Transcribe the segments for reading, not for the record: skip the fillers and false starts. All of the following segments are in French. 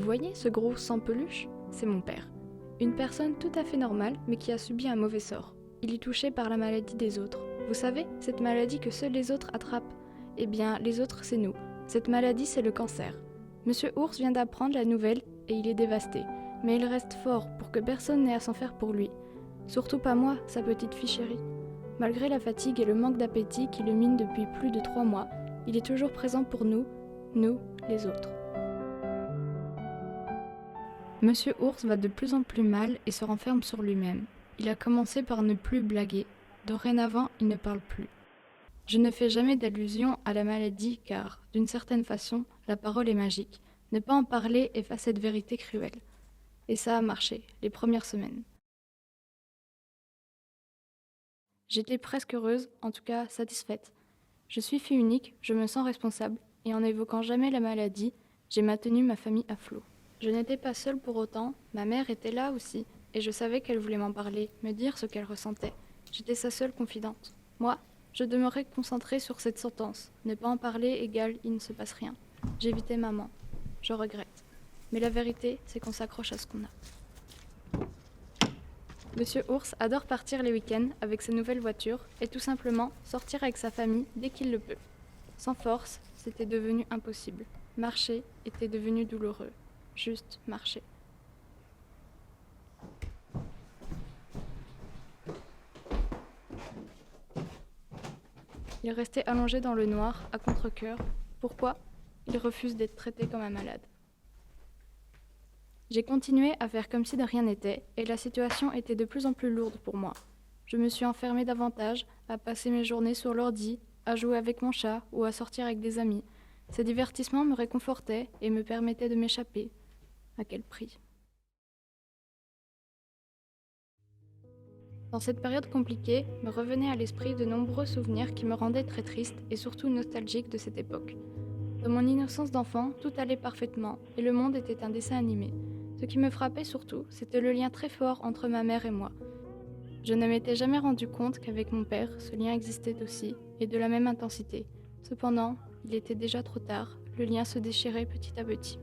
voyez ce gros sans peluche ? C'est mon père. Une personne tout à fait normale, mais qui a subi un mauvais sort. Il est touché par la maladie des autres. Vous savez, cette maladie que seuls les autres attrapent. Eh bien, les autres, c'est nous. Cette maladie, c'est le cancer. Monsieur Ours vient d'apprendre la nouvelle et il est dévasté. Mais il reste fort pour que personne n'ait à s'en faire pour lui. Surtout pas moi, sa petite fille chérie. Malgré la fatigue et le manque d'appétit qui le mine depuis plus de 3 mois, il est toujours présent pour nous, les autres. Monsieur Ours va de plus en plus mal et se renferme sur lui-même. Il a commencé par ne plus blaguer. Dorénavant, il ne parle plus. Je ne fais jamais d'allusion à la maladie car, d'une certaine façon, la parole est magique. Ne pas en parler efface cette vérité cruelle. Et ça a marché, les premières semaines. J'étais presque heureuse, en tout cas satisfaite. Je suis fille unique, je me sens responsable, et en n'évoquant jamais la maladie, j'ai maintenu ma famille à flot. Je n'étais pas seule pour autant, ma mère était là aussi, et je savais qu'elle voulait m'en parler, me dire ce qu'elle ressentait. J'étais sa seule confidente. Moi, je demeurais concentrée sur cette sentence. Ne pas en parler égale il ne se passe rien. J'évitais maman. Je regrette. Mais la vérité, c'est qu'on s'accroche à ce qu'on a. Monsieur Ours adore partir les week-ends avec sa nouvelle voiture et tout simplement sortir avec sa famille dès qu'il le peut. Sans force, c'était devenu impossible. Marcher était devenu douloureux. Juste marcher. Il restait allongé dans le noir, à contre-cœur. Pourquoi ? Il refuse d'être traité comme un malade. J'ai continué à faire comme si de rien n'était, et la situation était de plus en plus lourde pour moi. Je me suis enfermée davantage, à passer mes journées sur l'ordi, à jouer avec mon chat ou à sortir avec des amis. Ces divertissements me réconfortaient et me permettaient de m'échapper. À quel prix ? Dans cette période compliquée, me revenaient à l'esprit de nombreux souvenirs qui me rendaient très triste et surtout nostalgique de cette époque. Dans mon innocence d'enfant, tout allait parfaitement et le monde était un dessin animé. Ce qui me frappait surtout, c'était le lien très fort entre ma mère et moi. Je ne m'étais jamais rendu compte qu'avec mon père, ce lien existait aussi, et de la même intensité. Cependant, il était déjà trop tard, le lien se déchirait petit à petit.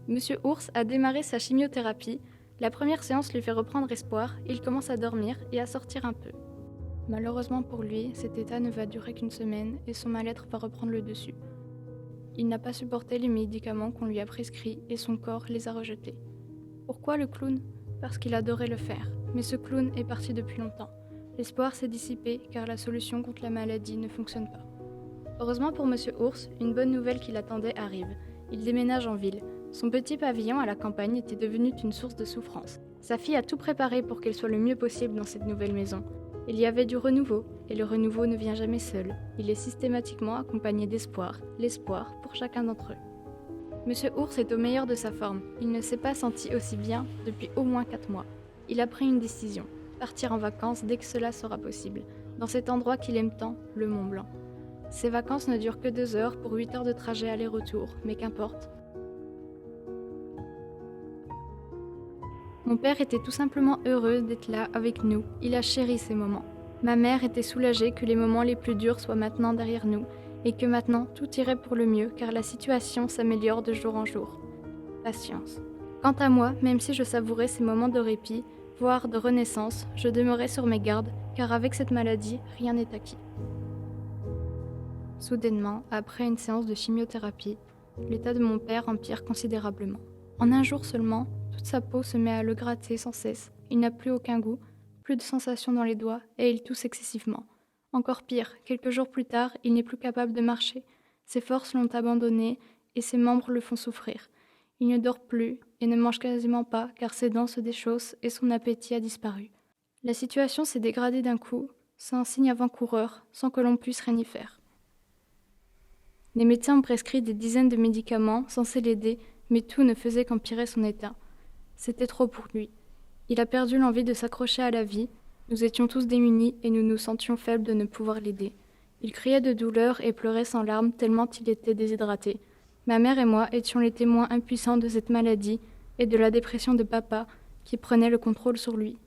Monsieur Ours a démarré sa chimiothérapie. La première séance lui fait reprendre espoir, il commence à dormir et à sortir un peu. Malheureusement pour lui, cet état ne va durer qu'une semaine et son mal-être va reprendre le dessus. Il n'a pas supporté les médicaments qu'on lui a prescrits et son corps les a rejetés. Pourquoi le clown ? Parce qu'il adorait le faire. Mais ce clown est parti depuis longtemps. L'espoir s'est dissipé car la solution contre la maladie ne fonctionne pas. Heureusement pour Monsieur Ours, une bonne nouvelle qui l'attendait arrive. Il déménage en ville. Son petit pavillon à la campagne était devenu une source de souffrance. Sa fille a tout préparé pour qu'elle soit le mieux possible dans cette nouvelle maison. Il y avait du renouveau, et le renouveau ne vient jamais seul. Il est systématiquement accompagné d'espoir, l'espoir pour chacun d'entre eux. Monsieur Ours est au meilleur de sa forme. Il ne s'est pas senti aussi bien depuis au moins 4 mois. Il a pris une décision, partir en vacances dès que cela sera possible, dans cet endroit qu'il aime tant, le Mont Blanc. Ces vacances ne durent que 2 heures pour 8 heures de trajet aller-retour, mais qu'importe. Mon père était tout simplement heureux d'être là avec nous. Il a chéri ces moments. Ma mère était soulagée que les moments les plus durs soient maintenant derrière nous et que maintenant tout irait pour le mieux car la situation s'améliore de jour en jour. Patience. Quant à moi, même si je savourais ces moments de répit, voire de renaissance, je demeurais sur mes gardes car avec cette maladie, rien n'est acquis. Soudainement, après une séance de chimiothérapie, l'état de mon père empire considérablement. En un jour seulement, toute sa peau se met à le gratter sans cesse. Il n'a plus aucun goût, plus de sensation dans les doigts et il tousse excessivement. Encore pire, quelques jours plus tard, il n'est plus capable de marcher. Ses forces l'ont abandonné et ses membres le font souffrir. Il ne dort plus et ne mange quasiment pas car ses dents se déchaussent et son appétit a disparu. La situation s'est dégradée d'un coup, sans un signe avant-coureur, sans que l'on puisse rien y faire. Les médecins ont prescrit des dizaines de médicaments censés l'aider, mais tout ne faisait qu'empirer son état. C'était trop pour lui. Il a perdu l'envie de s'accrocher à la vie. Nous étions tous démunis et nous nous sentions faibles de ne pouvoir l'aider. Il criait de douleur et pleurait sans larmes tellement il était déshydraté. Ma mère et moi étions les témoins impuissants de cette maladie et de la dépression de papa qui prenait le contrôle sur lui.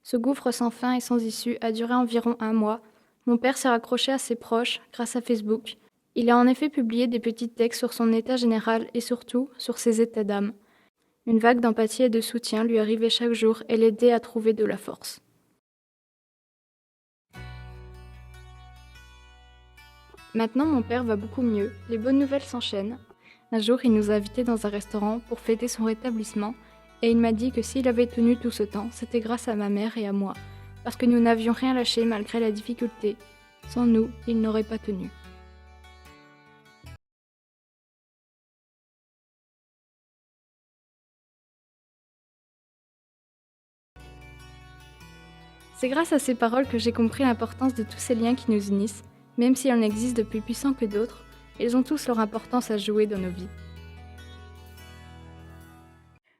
Ce gouffre sans fin et sans issue a duré environ 1 mois. Mon père s'est raccroché à ses proches grâce à Facebook. Il a en effet publié des petits textes sur son état général et surtout sur ses états d'âme. Une vague d'empathie et de soutien lui arrivait chaque jour et l'aidait à trouver de la force. Maintenant, mon père va beaucoup mieux, les bonnes nouvelles s'enchaînent. Un jour, il nous a invités dans un restaurant pour fêter son rétablissement et il m'a dit que s'il avait tenu tout ce temps, c'était grâce à ma mère et à moi, parce que nous n'avions rien lâché malgré la difficulté. Sans nous, il n'aurait pas tenu. C'est grâce à ces paroles que j'ai compris l'importance de tous ces liens qui nous unissent, même si on existe de plus puissants que d'autres, ils ont tous leur importance à jouer dans nos vies.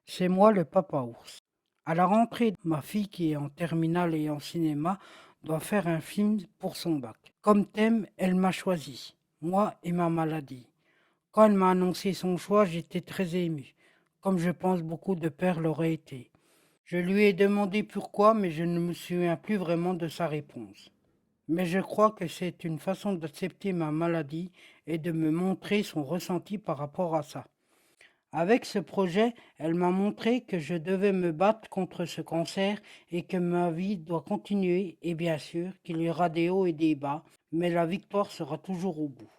C'est moi le papa ours. À la rentrée, ma fille qui est en terminale et en cinéma doit faire un film pour son bac. Comme thème, elle m'a choisi, moi et ma maladie. Quand elle m'a annoncé son choix, j'étais très ému, comme je pense beaucoup de pères l'auraient été. Je lui ai demandé pourquoi, mais je ne me souviens plus vraiment de sa réponse. Mais je crois que c'est une façon d'accepter ma maladie et de me montrer son ressenti par rapport à ça. Avec ce projet, elle m'a montré que je devais me battre contre ce cancer et que ma vie doit continuer et bien sûr qu'il y aura des hauts et des bas, mais la victoire sera toujours au bout.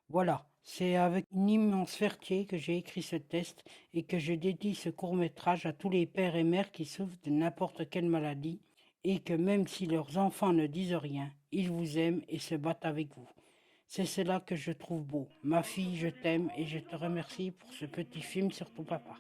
Voilà, c'est avec une immense fierté que j'ai écrit ce test et que je dédie ce court-métrage à tous les pères et mères qui souffrent de n'importe quelle maladie et que même si leurs enfants ne disent rien, ils vous aiment et se battent avec vous. C'est cela que je trouve beau. Ma fille, je t'aime et je te remercie pour ce petit film sur ton papa.